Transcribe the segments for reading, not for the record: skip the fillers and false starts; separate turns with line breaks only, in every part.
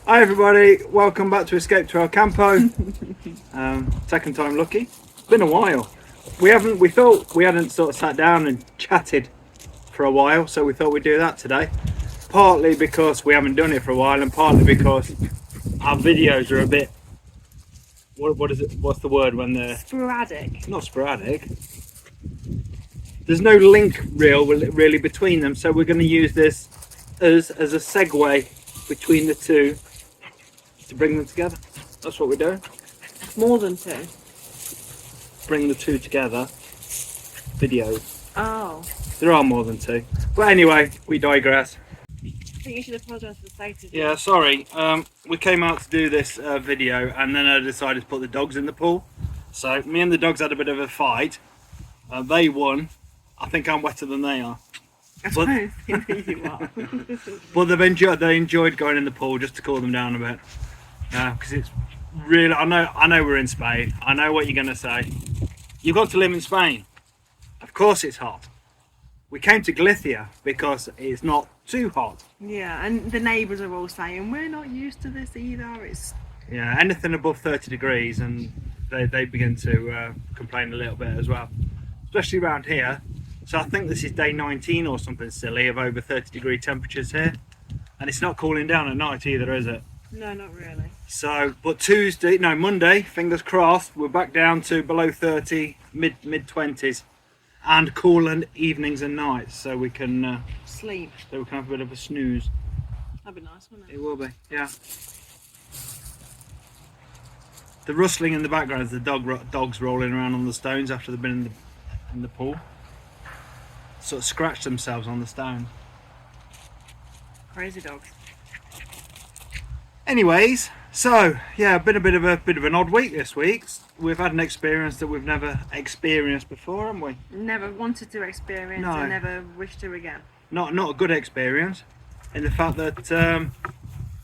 Hi everybody, welcome back to Escape to El Campo. Second time lucky. It's been a while. We thought we hadn't sort of sat down and chatted for a while, so we thought we'd do that today. Partly because we haven't done it for a while, and partly because our videos are a bit, what is it? What's the word when they're
sporadic?
Not sporadic. There's no link really between them, so we're going to use this as a segue between the two to bring them together. That's what we're doing.
More than two.
Bring the two together. Videos.
Oh.
There are more than two. But anyway, we digress.
I think you should apologise for the safety.
Yeah, sorry. We came out to do this video, and then I decided to put the dogs in the pool. So me and the dogs had a bit of a fight. They won. I think I'm wetter than they are. But
You are.
But they enjoyed going in the pool, just to cool them down a bit. Because it's really, I know we're in Spain. I know what you're going to say. You've got to live in Spain. Of course it's hot. We came to Galicia because it's not too hot.
Yeah, and the neighbours are all saying we're not used to this either. It's
Anything above 30 degrees, and they begin to complain a little bit as well, especially around here. So I think this is day 19 or something silly of over 30-degree temperatures here, and it's not cooling down at night either, is it?
no, not really.
So, but Monday, fingers crossed, we're back down to below 30, mid 20s, and cooler evenings and nights, so we can
Sleep.
have a bit of a snooze.
That'd be nice, wouldn't it?
It will be, yeah. The rustling in the background is the dogs rolling around on the stones after they've been in the pool. Sort of scratched themselves on the stone.
Crazy dogs.
Anyways, so yeah, been a bit of an odd week this week. We've had an experience that we've never experienced before, haven't we?
Never wanted to experience
No.
and never wish to again.
Not a good experience, in the fact that the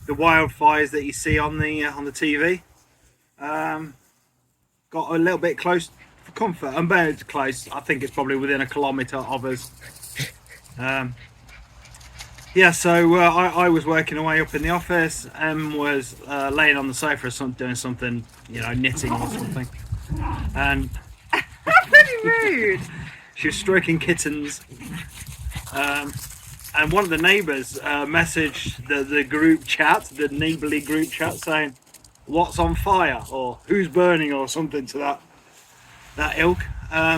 wildfires that you see on the TV got a little bit close for comfort, and very close. I think it's probably within a kilometre of us. So I was working away up in the office. Was laying on the sofa doing something, knitting or something, and
Pretty rude.
she was stroking kittens. And one of the neighbours messaged the group chat, the neighbourly group chat, saying, "What's on fire?" or "Who's burning?" or something to that ilk.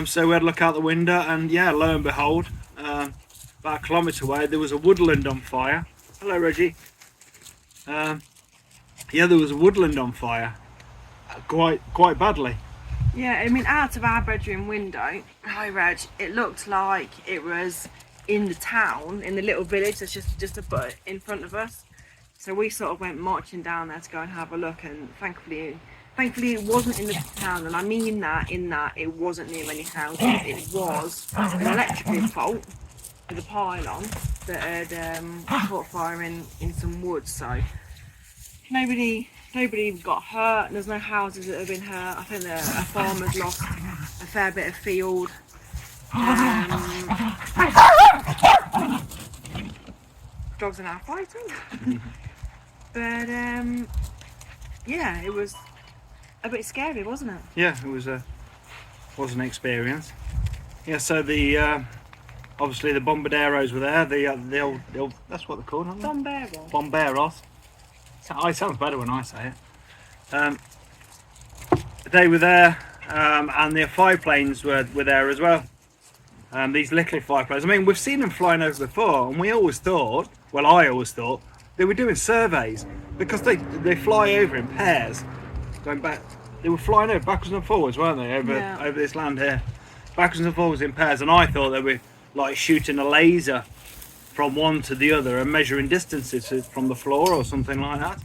So we had to look out the window, and yeah, lo and behold, about a kilometre away, there was a woodland on fire. Hello, Reggie. There was a woodland on fire, quite badly.
Yeah, I mean, out of our bedroom window, hi Reg, it looked like it was in the town, in the little village that's just a bit in front of us. So we sort of went marching down there to go and have a look, and thankfully it wasn't in the town, and I mean that in that it wasn't near any houses. It was an electrical fault with a pylon that had caught fire in some woods. So nobody got hurt. There's no houses that have been hurt. I think that a farmer's lost a fair bit of field. Dogs are now fighting. But yeah, it was a bit scary, wasn't it?
Yeah, it was an experience. Yeah, so the obviously the bombarderos were there. The old that's what they're called, aren't they? Bomberos. It sounds better when I say it. They were there, and the fire planes were there as well. These little fire planes. I mean, we've seen them flying over before, and I always thought they were doing surveys, because they fly over in pairs, going back. They were flying over backwards and forwards, weren't they, over this land here, backwards and forwards in pairs. And I thought they were like shooting a laser from one to the other and measuring distances from the floor or something like that.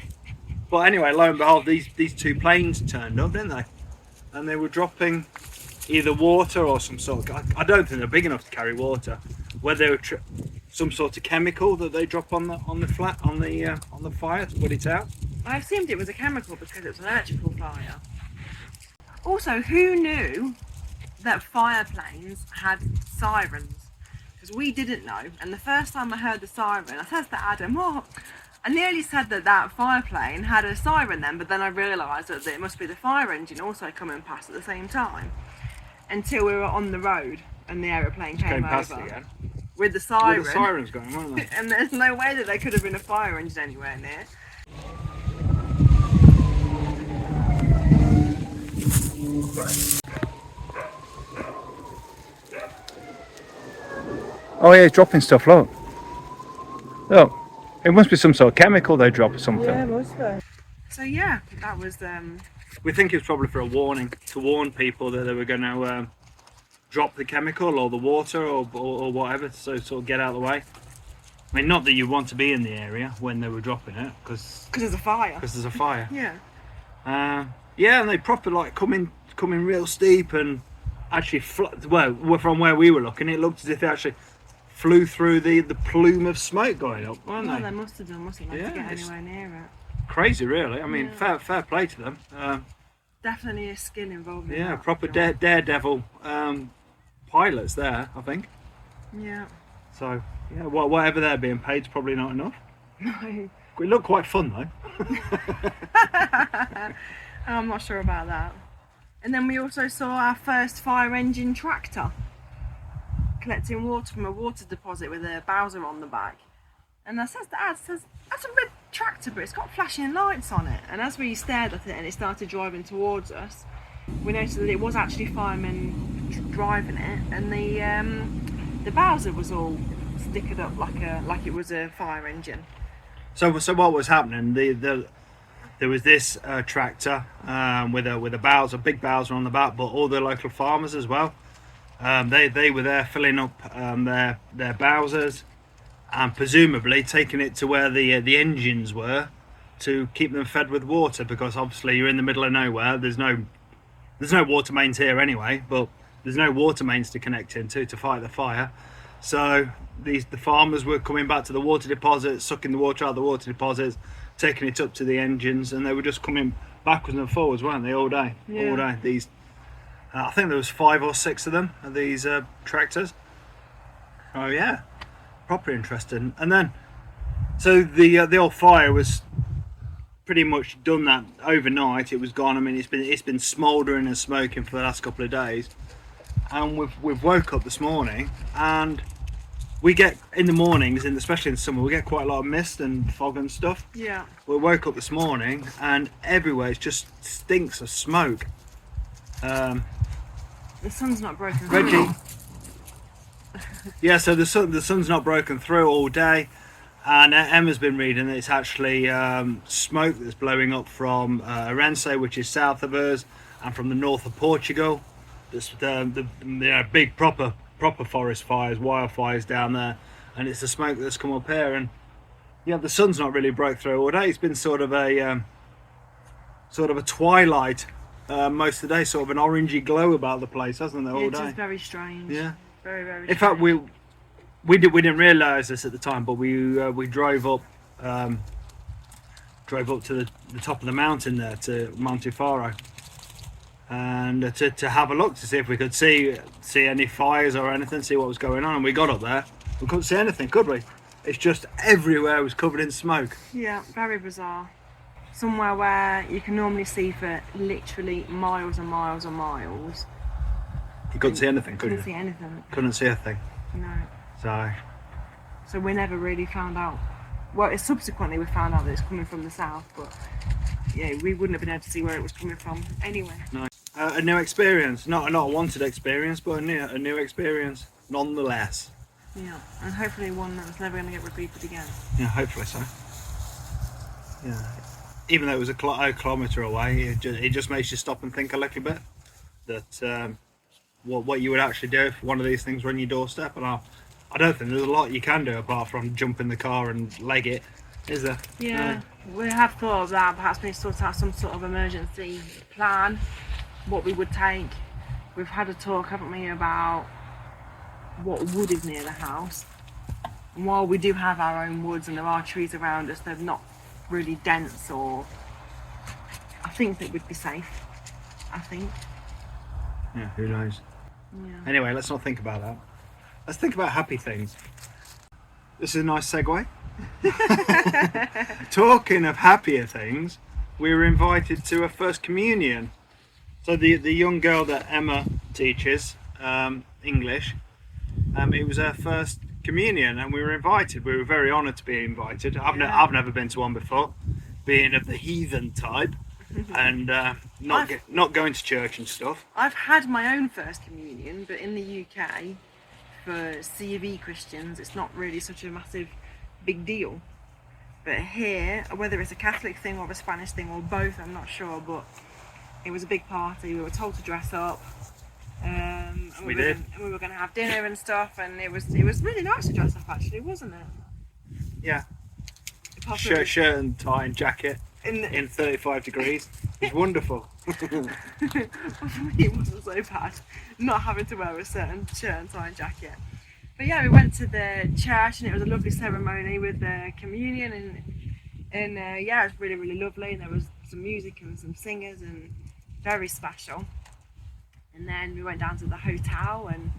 But anyway, lo and behold, these two planes turned up, didn't they? And they were dropping either water or some sort of, I don't think they're big enough to carry water, whether they were some sort of chemical that they drop on the fire to put it out.
I assumed it was a chemical because it was an electrical fire. Also, who knew that fire planes had sirens? Because we didn't know, and the first time I heard the siren, I said to Adam, "Oh, I nearly said that fire plane had a siren then, but then I realised that it must be the fire engine also coming past at the same time. Until we were on the road and the aeroplane came
past
over
it again.
with the siren.
With the sirens going, weren't they?
And there's no way that there could have been a fire engine anywhere near.
Oh yeah, it's dropping stuff, look. Look, it must be some sort of chemical they drop or something.
Yeah, it must be. So yeah, that was
We think it's probably for a warning, to warn people that they were going to drop the chemical or the water or whatever, so sort of get out of the way. I mean, not that you want to be in the area when they were dropping it, because
there's a fire.
Because there's a fire.
Yeah.
Yeah, and they proper like coming real steep and actually from where we were looking, it looked as if they actually flew through the plume of smoke going up, weren't they?
They must have done, mustn't they, to get anywhere near it.
Crazy, really. I mean, fair play to them.
Definitely a skill involved in that.
Yeah, proper daredevil pilots there, I think.
Yeah.
So, yeah, whatever they're being paid's probably not enough.
No.
It looked quite fun though.
I'm not sure about that. And then we also saw our first fire engine tractor collecting water from a water deposit with a Bowser on the back. And that says that's a red tractor, but it's got flashing lights on it. And as we stared at it and it started driving towards us, we noticed that it was actually firemen driving it, and the Bowser was all stickered up like it was a fire engine.
So what was happening? There was this tractor with a Bowser, big Bowser on the back, but all the local farmers as well. They were there filling up their Bowsers and presumably taking it to where the engines were to keep them fed with water, because obviously you're in the middle of nowhere. There's no water mains here anyway, but there's no water mains to connect into to fight the fire. So the farmers were coming back to the water deposits, sucking the water out of the water deposits, taking it up to the engines, and they were just coming backwards and forwards, weren't they, all day?
Yeah.
All day. These, I think there was 5 or 6 of them, of these tractors. Oh yeah, proper interesting. And then, so the old fire was pretty much done that overnight. It was gone. I mean, it's been smouldering and smoking for the last couple of days, and we've woke up this morning, and we get in the mornings, and especially in summer, we get quite a lot of mist and fog and stuff.
Yeah.
We woke up this morning and everywhere it just stinks of smoke.
The sun's not broken
Reggie.
through.
Yeah, so the sun's not broken through all day, and Emma's been reading that it's actually smoke that's blowing up from Orense, which is south of us, and from the north of Portugal. There's big proper forest fires, wildfires down there, and it's the smoke that's come up here. And yeah, the sun's not really broke through all day. It's been sort of a twilight most of the day, sort of an orangey glow about the place, hasn't there, all day?
It is very strange.
Yeah.
Very, very strange.
In fact, we didn't realise this at the time, but we drove up to the top of the mountain there, to Monte Faro, and to have a look to see if we could see any fires or anything, see what was going on. And we got up there, we couldn't see anything, could we? It's just everywhere was covered in smoke.
Yeah, very bizarre. Somewhere where you can normally see for literally miles and miles and miles.
You couldn't see anything, could you?
Couldn't see anything.
Couldn't see a thing.
No. So we never really found out. Well, subsequently we found out that it's coming from the south, but yeah, we wouldn't have been able to see where it was coming from anyway.
No. A new experience, not a wanted experience, but a new experience nonetheless.
Yeah, and hopefully one that's never going to get repeated again.
Yeah, hopefully so. Yeah, even though it was a kilometre away, it just makes you stop and think a little bit that what you would actually do if one of these things were on your doorstep. And I don't think there's a lot you can do apart from jump in the car and leg it, is there?
Yeah, we have thought of that. Perhaps we sort out some sort of emergency plan, what we would take. We've had a talk, haven't we, about what wood is near the house. And while we do have our own woods and there are trees around us, they're not really dense, or I think that would be safe. I think.
Yeah, who knows?
Yeah.
Anyway, let's not think about that. Let's think about happy things. This is a nice segue. Talking of happier things, we were invited to a first communion. So the young girl that Emma teaches English, it was her first communion, and we were invited. We were very honoured to be invited. I've never been to one before, being of the heathen type, and not going to church and stuff.
I've had my own first communion, but in the UK, for C of E Christians, it's not really such a massive big deal. But here, whether it's a Catholic thing or a Spanish thing or both, I'm not sure, but it was a big party. We were told to dress up. And
we did.
We were going to have dinner and stuff, and it was really nice to dress up, actually, wasn't it?
Yeah. Shirt and tie and jacket in 35 degrees. It was wonderful.
For me, it wasn't so bad, not having to wear a certain shirt and tie and jacket. But yeah, we went to the church, and it was a lovely ceremony with the communion, and yeah, it was really, really lovely. There was some music and some singers, and very special. And then we went down to the hotel and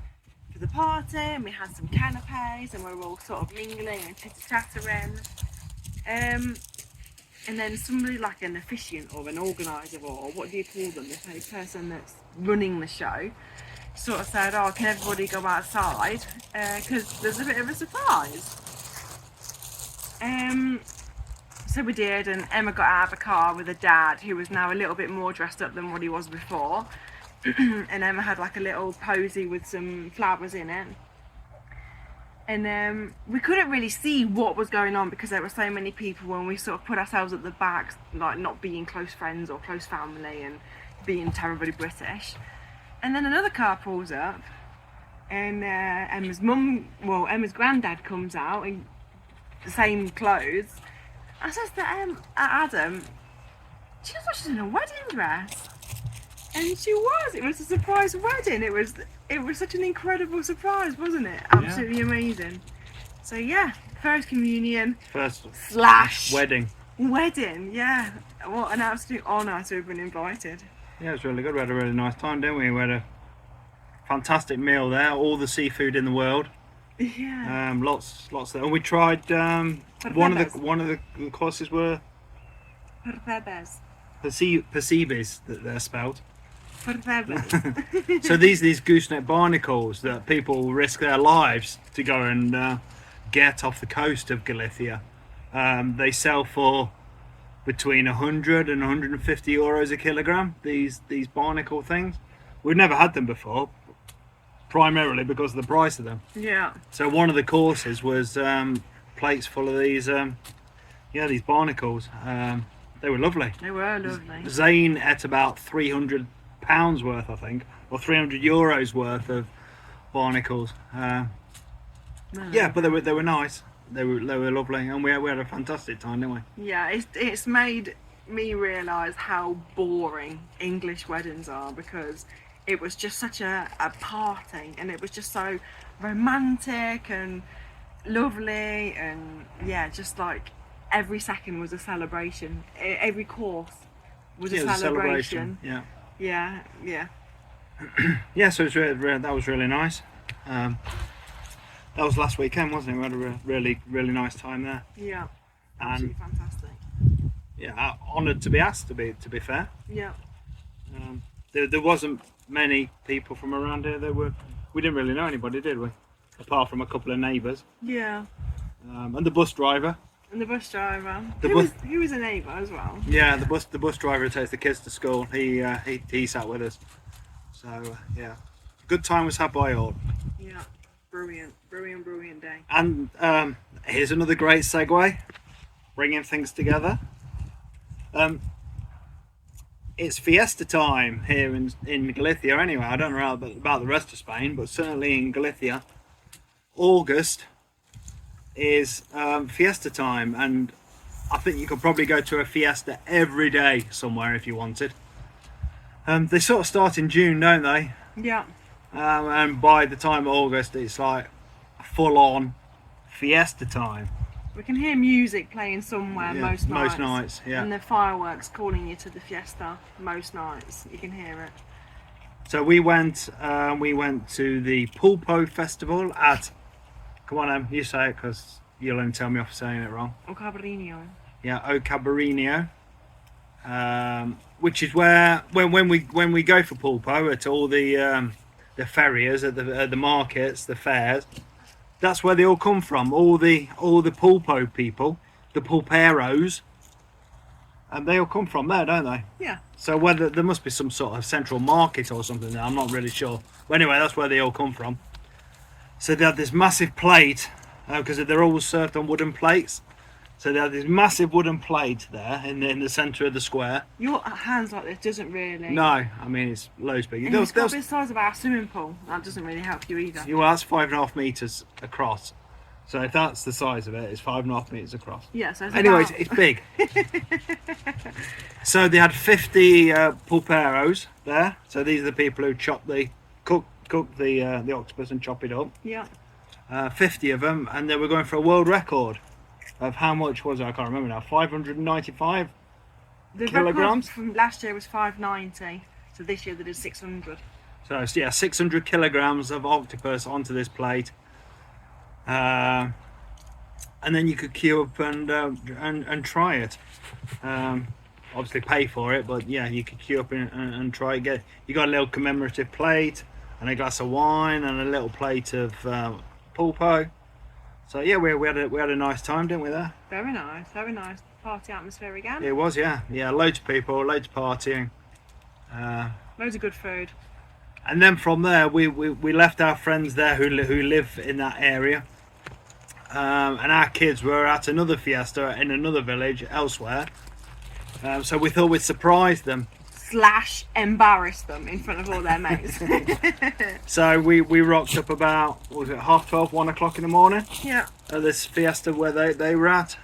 for the party, and we had some canapes, and we were all sort of mingling and chitter-chattering. And then somebody, like an officiant or an organiser, or what do you call them, the person that's running the show, sort of said, oh, can everybody go outside, because there's a bit of a surprise. So we did, and Emma got out of the car with her dad, who was now a little bit more dressed up than what he was before. And Emma had like a little posy with some flowers in it. And we couldn't really see what was going on because there were so many people, and we sort of put ourselves at the back, like not being close friends or close family and being terribly British. And then another car pulls up, and Emma's granddad comes out in the same clothes. I says to Adam, she was watching in a wedding dress. And she was. It was a surprise wedding. It was such an incredible surprise, wasn't it? Absolutely amazing. So yeah, first communion. /
wedding.
Wedding, yeah. What an absolute honour to have been invited.
Yeah, it was really good. We had a really nice time, didn't we? We had a fantastic meal there. All the seafood in the world.
Yeah.
Lots there. And we tried one of the courses were percebes, that they're spelled. So these gooseneck barnacles that people risk their lives to go and get off the coast of Galicia, they sell for between 100 and 150 euros a kilogram. These barnacle things, we've never had them before, primarily because of the price of them.
Yeah. So
one of the courses was plates full of these these barnacles. They were lovely.
They were lovely.
Zane ate about £300 worth, I think, or 300 euros worth of barnacles. Yeah, but they were nice. They were lovely, and we had a fantastic time, didn't we?
Yeah, it's made me realise how boring English weddings are, because it was just such a party, and it was just so romantic and lovely, and yeah, just like every second was a celebration. Every course was a celebration.
Yeah.
Yeah.
Yeah, so it was that was really nice. That was last weekend, wasn't it? We had a really nice time there.
Yeah. Absolutely fantastic.
Yeah, honoured to be asked. To be fair.
Yeah.
There wasn't many people from around here. We didn't really know anybody, did we? Apart from a couple of neighbours.
Yeah.
And the bus driver.
And the bus driver. He was a neighbour as well.
Yeah, the bus driver who takes the kids to school. He sat with us. So yeah, good time was had by all.
Yeah, brilliant day.
And here's another great segue, bringing things together. It's fiesta time here in Galicia. Anyway, I don't know about the rest of Spain, but certainly in Galicia, August is fiesta time, and I think you could probably go to a fiesta every day somewhere if you wanted. They sort of start in June, don't they?
Yeah.
And by the time of August, it's like full on fiesta time.
We can hear music playing somewhere most nights.
Most nights, yeah.
And the fireworks calling you to the fiesta most nights. You can hear it.
So we went to the Pulpo festival at. Come on, Em, you say it because You'll only tell me off saying it wrong.
Ocabrino.
Yeah, Ocabrino. Which is where when we go for pulpo at all the ferriers at the markets, the fairs, that's where they all come from. All the pulpo people, the pulperos, and they all come from there, don't they?
Yeah.
So whether there must be some sort of central market or something there, I'm not really sure. But anyway, that's where they all come from. So they had this massive plate because they're all served on wooden plates. So they had this massive wooden plate there in the centre of the square.
Your hands like this doesn't really.
No, I mean it's loads big.
And it's got the size of our swimming pool. That doesn't really help you either.
Well, that's 5.5 metres across. So if that's the size of it, it's 5.5 metres across.
Yeah. So it's
anyways, it's big. So they had 50 pulperos there. So these are the people who cook the octopus and chop it up.
Yeah.
50 of them, and they were going for a world record of how much was it? I can't remember now. 595
the
kilograms.
From last year was 590. So this year they did 600.
So yeah, 600 kilograms of octopus onto this plate. And then you could queue up and try it. Obviously pay for it, but yeah, you could queue up and try it. You got a little commemorative plate and a glass of wine and a little plate of pulpo. So yeah, we had a nice time, didn't we? There.
Very nice party atmosphere again.
It was, yeah, loads of people, loads of partying,
loads of good food.
and then from there we left our friends there who live in that area. And our kids were at another fiesta in another village elsewhere, so we thought we'd surprise them
/ embarrass them in front of all their mates.
So we rocked up about, what was it, 12:30, 1 o'clock in the morning
Yeah.
at this fiesta where they were at,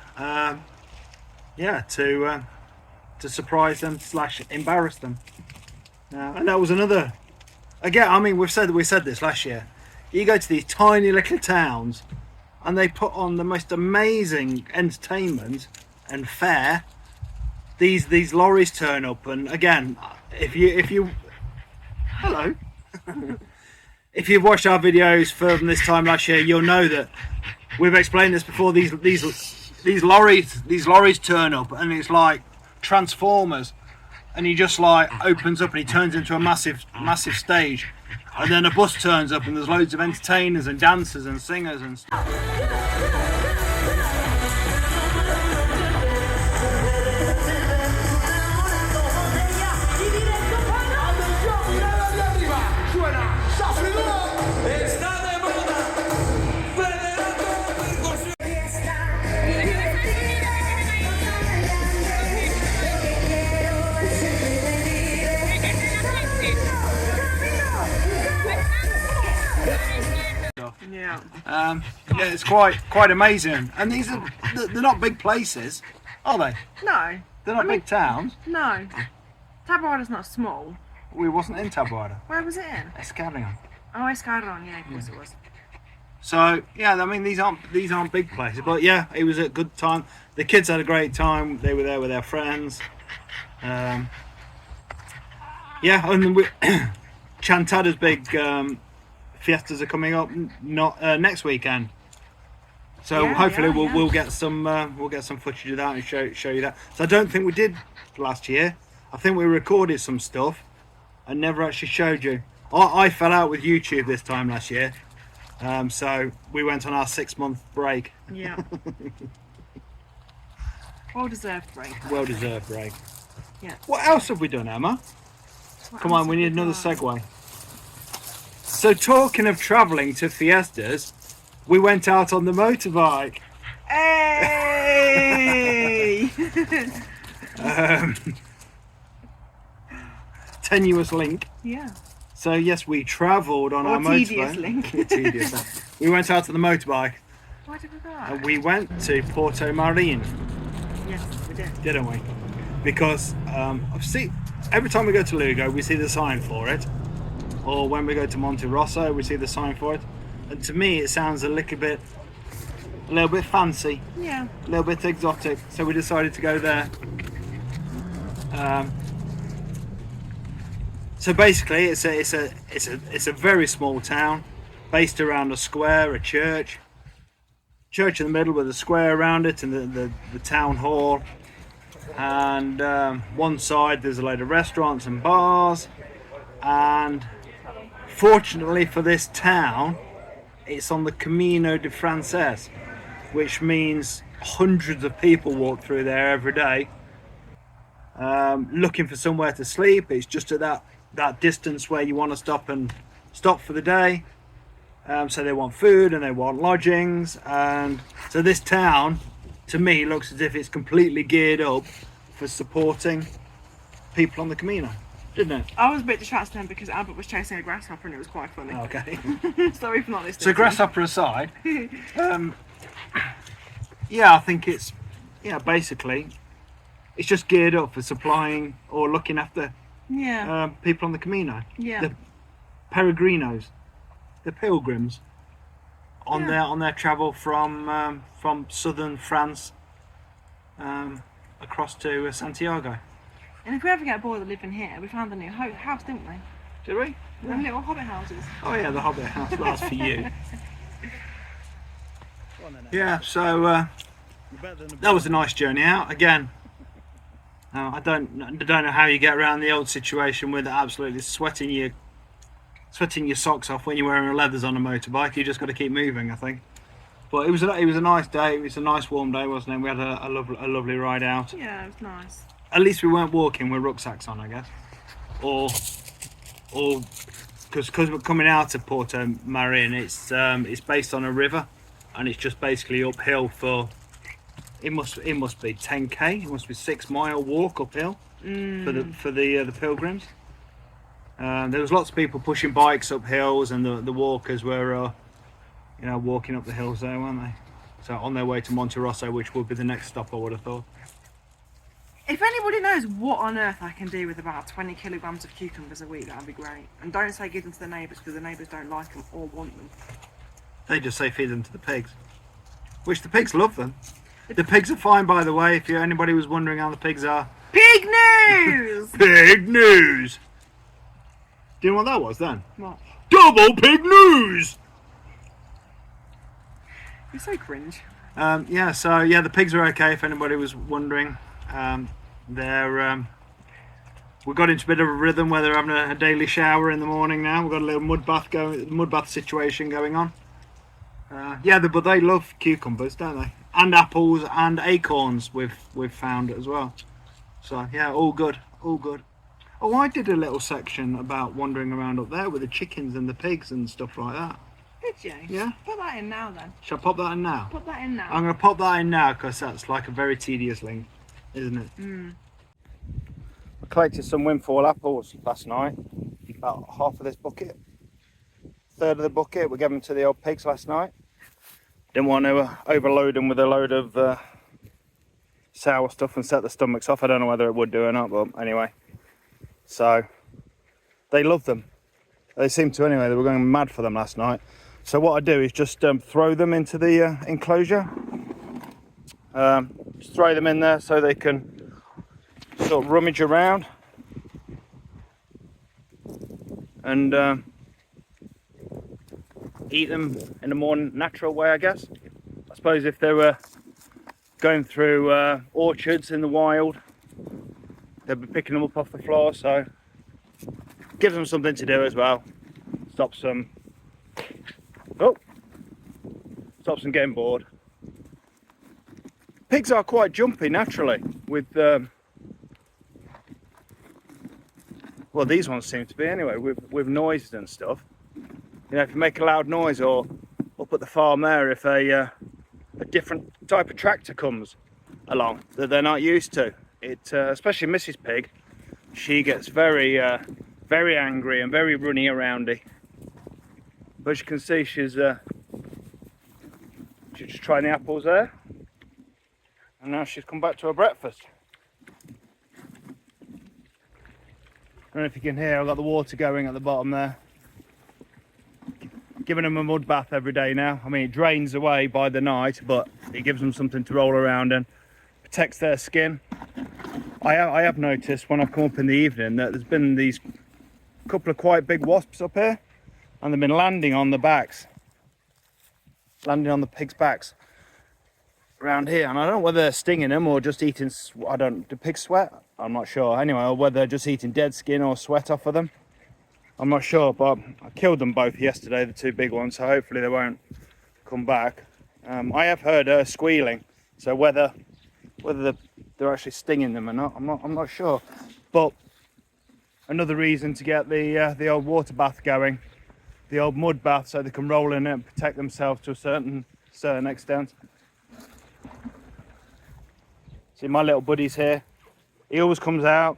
to surprise them / embarrass them. And that was another, again, I mean, we said this last year, you go to these tiny little towns and they put on the most amazing entertainment and fair. These lorries turn up, and again, if you hello, if you've watched our videos from this time last year, you'll know that we've explained this before. These lorries turn up, and it's like Transformers, and he just like opens up and he turns into a massive stage, and then a bus turns up and there's loads of entertainers and dancers and singers and stuff. Yeah, it's quite amazing, and they're not big places, are they?
No.
They're not big towns.
No. Taboada's not small.
We wasn't in Taboada.
Where was it in?
Escarion.
Oh, Escarion, yeah, of course it was.
So yeah, I mean these aren't big places, but yeah, it was a good time. The kids had a great time. They were there with their friends. Yeah, and Chantada's big fiestas are coming up next weekend. So hopefully we'll get some footage of that and show you that. So I don't think we did last year. I think we recorded some stuff and never actually showed you. I fell out with YouTube this time last year. So we went on our 6-month break.
Yeah. Well-deserved break.
Well-deserved break.
Yeah.
What else have we done, Emma? Come on, we need another segue. So talking of travelling to fiestas, we went out on the motorbike.
Hey!
Tenuous link.
Yeah.
So yes, we travelled on our motorbike.
Tedious link.
Tedious link. We went out on the motorbike.
Why did we go?
And we went to Porto Marine.
Yes, we did.
Didn't we? Because every time we go to Lugo, we see the sign for it. Or when we go to Monte Rosso, we see the sign for it. And to me, it sounds a little bit fancy.
Yeah.
A little bit exotic. So we decided to go there. So basically, it's a very small town, based around a square, a church. church in the middle with a square around it, and the town hall. And one side there's a load of restaurants and bars. And fortunately for this town, it's on the Camino de Frances, which means hundreds of people walk through there every day, looking for somewhere to sleep. It's just at that distance where you want to stop for the day. So they want food and they want lodgings, and so this town, to me, looks as if it's completely geared up for supporting people on the Camino, didn't it?
I was a bit distracted then because Albert was chasing a grasshopper and it was quite funny.
Okay.
Sorry for not listening.
So grasshopper aside, yeah, I think it's basically it's just geared up for supplying or looking after people on the Camino.
Yeah.
The peregrinos, the pilgrims on their travel from southern France across to Santiago.
And if we ever get bored of living here, we found a new house, didn't we?
Did we?
Them little hobbit houses.
Oh yeah, the hobbit house. Well, that's for you. Yeah, so that was a nice journey out again. I don't know how you get around the old situation with absolutely sweating your socks off when you're wearing leathers on a motorbike. You just got to keep moving, I think. But it was a nice day. It was a nice warm day, wasn't it? We had a lovely ride out.
Yeah, it was nice.
At least we weren't walking with rucksacks on, I guess. Or because we're coming out of Porto Marin, it's based on a river, and it's just basically uphill for it must be 10k. It must be 6-mile walk uphill for the pilgrims. There was lots of people pushing bikes up hills, and the walkers were walking up the hills there, weren't they? So on their way to Monte Rosso, which would be the next stop, I would have thought.
If anybody knows what on earth I can do with about 20 kilograms of cucumbers a week, that'd be great. And don't say give them to the neighbours, because the neighbours don't like them or want them.
They just say feed them to the pigs, which the pigs love them. The pigs are fine, by the way, if anybody was wondering how the pigs are.
Pig news!
Pig news! Do you know what that was then?
What?
Double pig news!
You're so cringe.
The pigs are okay, if anybody was wondering. We got into a bit of a rhythm where they're having a daily shower in the morning now. We've got a little mud bath situation going on. But they love cucumbers, don't they? And apples and acorns we've found as well. So yeah, all good. Oh, I did a little section about wandering around up there with the chickens and the pigs and stuff like that.
Did you?
Yeah.
Put that in now then.
Shall I pop that in now?
Put that in now.
I'm going to pop that in now because that's like a very tedious link, isn't it? I collected some windfall apples last night. About half of this bucket. Third of the bucket. We gave them to the old pigs last night. Didn't want to overload them with a load of sour stuff and set the stomachs off. I don't know whether it would do or not, but anyway. So they love them. They seem to anyway. They were going mad for them last night. So what I do is just throw them into the enclosure. Just throw them in there so they can sort of rummage around and eat them in a more natural way, I guess. I suppose if they were going through orchards in the wild, they'd be picking them up off the floor, so gives them something to do as well. Stops them getting bored. Pigs are quite jumpy naturally with well, these ones seem to be anyway, with noises and stuff. You know, if you make a loud noise, or up at the farm there, if a different type of tractor comes along that they're not used to, it especially Mrs. Pig, she gets very angry and very runny aroundy. But as you can see, she's just trying the apples there, and now she's come back to her breakfast. I don't know if you can hear, I've got the water going at the bottom there. Giving them a mud bath every day now. I mean, it drains away by the night, but it gives them something to roll around and protects their skin. I have noticed when I've come up in the evening that there's been these couple of quite big wasps up here, and they've been landing on the backs, landing on the pigs' backs. around here, and I don't know whether they're stinging them or just eating, do pigs sweat? I'm not sure. Anyway, or whether they're just eating dead skin or sweat off of them. I'm not sure, but I killed them both yesterday, the 2 big ones, so hopefully they won't come back. I have heard squealing, so whether they're actually stinging them or not, I'm not sure. But another reason to get the old water bath going, the old mud bath, so they can roll in it and protect themselves to a certain extent. See my little buddy's here. He always comes out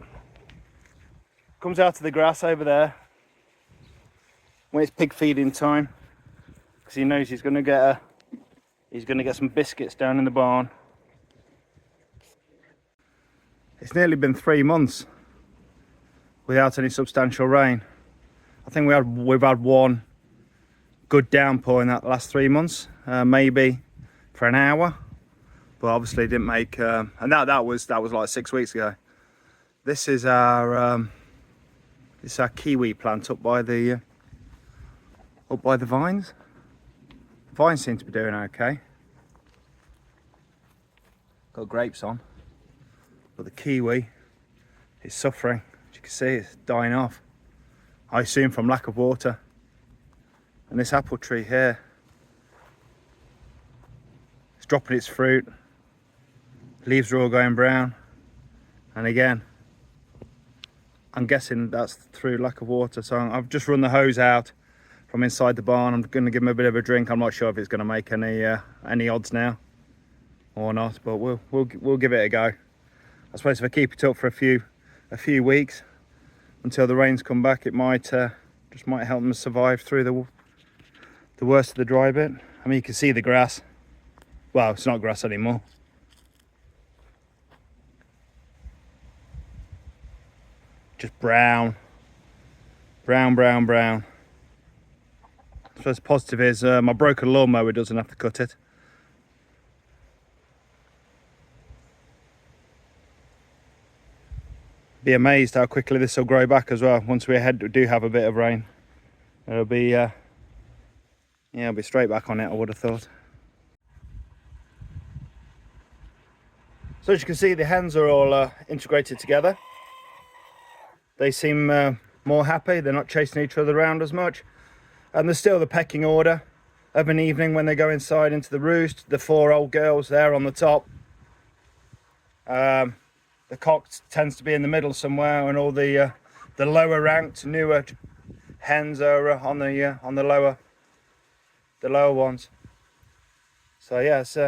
to the grass over there when it's pig feeding time, because he knows he's going to get some biscuits down in the barn. It's nearly been 3 months without any substantial rain. I think we've had one good downpour in that last 3 months, maybe for an hour, but obviously it didn't make. And that was like 6 weeks ago. This is our kiwi plant up by the vines. The vines seem to be doing okay. Got grapes on, but the kiwi is suffering. As you can see, it's dying off. I assume from lack of water. And this apple tree here, it's dropping its fruit. Leaves are all going brown. And again, I'm guessing that's through lack of water. So I've just run the hose out from inside the barn. I'm going to give him a bit of a drink. I'm not sure if it's going to make any odds now or not, but we'll give it a go. I suppose if I keep it up for a few weeks until the rains come back, it might just might help them survive through the worst of the dry bit. I mean, you can see the grass. Well, it's not grass anymore. Just brown. I suppose the positive is my broken lawnmower doesn't have to cut it. Be amazed how quickly this will grow back as well. Once we do have a bit of rain, it'll be it'll be straight back on it, I would have thought. So as you can see, the hens are all integrated together. They seem more happy. They're not chasing each other around as much. And there's still the pecking order of an evening when they go inside into the roost. The 4 old girls there on the top. The cock tends to be in the middle somewhere, and all the lower ranked, newer hens are on the lower ones. So yeah, it's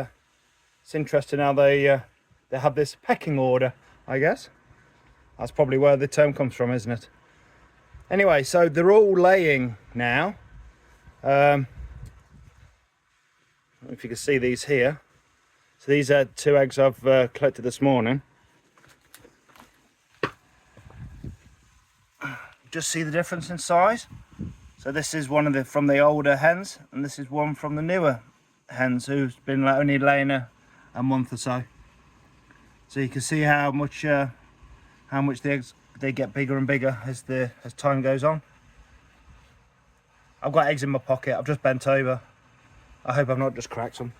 interesting how they have this pecking order, I guess. That's probably where the term comes from, isn't it? Anyway, so they're all laying now. I don't know if you can see these here. So these are 2 eggs I've collected this morning. Just see the difference in size. So this is one from the older hens, and this is one from the newer hens who's been only laying a month or so. So you can see how much the eggs, they get bigger and bigger as time goes on. I've got eggs in my pocket. I've just bent over. I hope I've not just cracked some.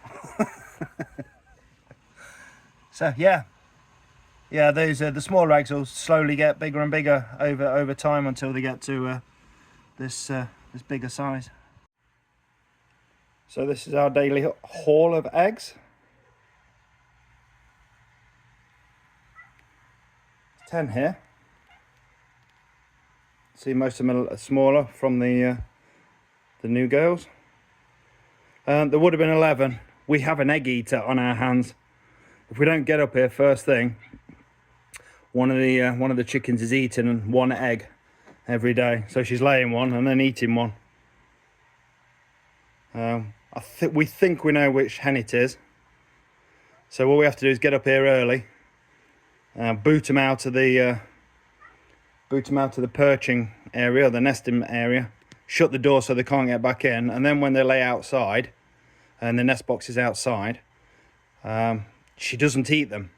So yeah, those the smaller eggs will slowly get bigger and bigger over time until they get to this bigger size. So this is our daily haul of eggs. 10 here. See, most of them are smaller from the new girls. There would have been 11. We have an egg eater on our hands. If we don't get up here first thing, one of the chickens is eating 1 egg every day. So she's laying 1 and then eating 1. We think we know which hen it is. So what we have to do is get up here early, boot them out of the perching area, or the nesting area, shut the door so they can't get back in, and then when they lay outside and the nest box is outside, she doesn't eat them.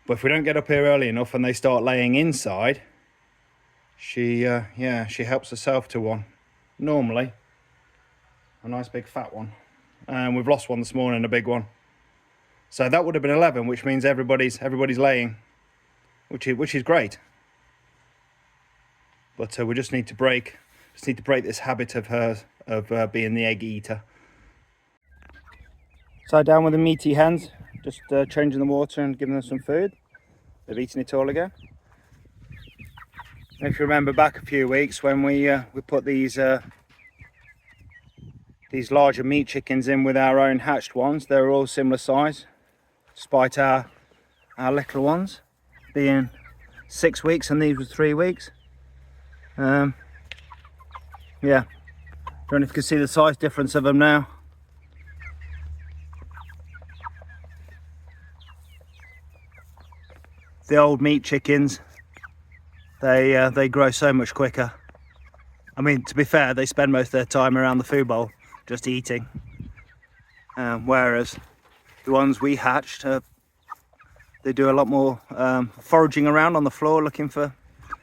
But if we don't get up here early enough and they start laying inside, she helps herself to one. Normally a nice big fat one. and we've lost one this morning, a big one. So that would have been 11, which means everybody's laying, which is great. But we just need to break this habit of hers of being the egg eater. So down with the meaty hens, just changing the water and giving them some food. They've eaten it all again. And if you remember back a few weeks when we put these larger meat chickens in with our own hatched ones, they were all similar size, despite our little ones being 6 weeks and these were 3 weeks. Yeah, don't know if you can see the size difference of them now. The old meat chickens, they grow so much quicker. I mean, to be fair, they spend most of their time around the food bowl just eating, whereas the ones we hatched, they do a lot more foraging around on the floor looking for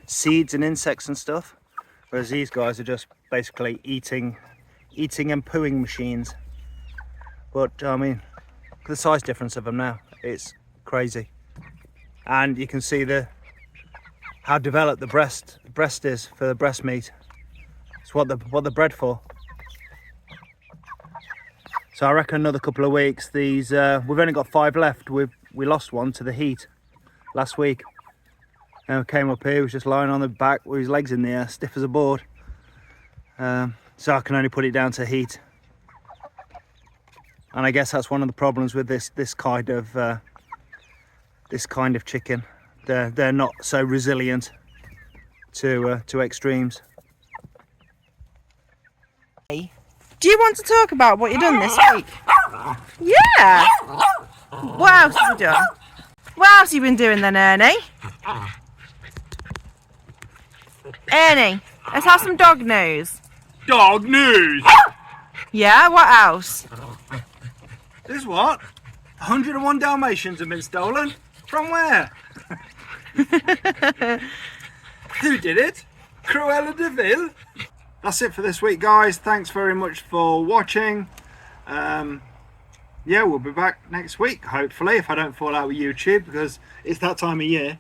seeds and insects and stuff, whereas these guys are just basically eating and pooing machines. But I mean, look at the size difference of them now, it's crazy. And you can see how developed the breast is for the breast meat. It's what they're bred for. So I reckon another couple of weeks. These we've only got 5 left. We lost one to the heat last week. And came up here, he was just lying on the back with his legs in the air, stiff as a board. So I can only put it down to heat. And I guess that's one of the problems with this kind of chicken. They're not so resilient to extremes.
Do you want to talk about what you've done this week? Yeah. What else have you done? What else have you been doing then, Ernie? Ernie, let's have some dog news.
Dog news!
Yeah, what else?
This what? 101 Dalmatians have been stolen? From where? Who did it? Cruella de Vil? That's it for this week, guys. Thanks very much for watching. Yeah, we'll be back next week, hopefully, if I don't fall out with YouTube, because it's that time of year.